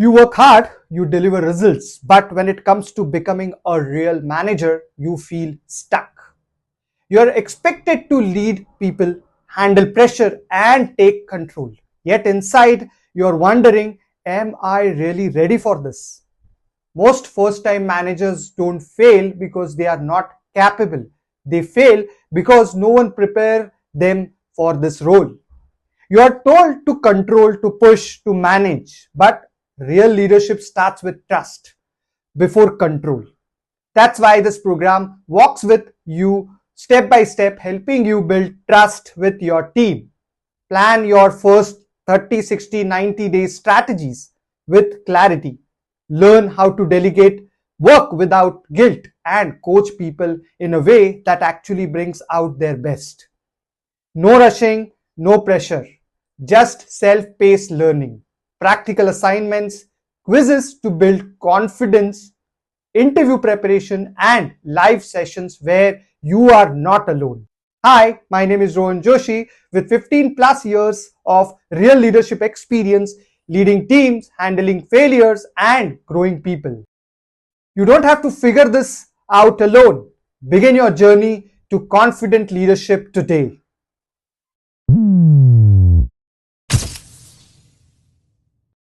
You work hard, you deliver results, but when it comes to becoming a real manager, you feel stuck. You are expected to lead people, handle pressure, and take control. Yet inside, you are wondering, am I really ready for this? Most first-time managers don't fail because they are not capable. They fail because no one prepared them for this role. You are told to control, to push, to manage, but real leadership starts with trust before control. That's why this program walks with you step by step, helping you build trust with your team. Plan your first 30, 60, 90 days strategies with clarity. Learn how to delegate work without guilt and coach people in a way that actually brings out their best. No rushing, no pressure, just self-paced learning, practical assignments, quizzes to build confidence, interview preparation, and live sessions where you are not alone. Hi, my name is Rohan Joshi with 15 plus years of real leadership experience leading teams, handling failures, and growing people. You don't have to figure this out alone. Begin your journey to confident leadership today.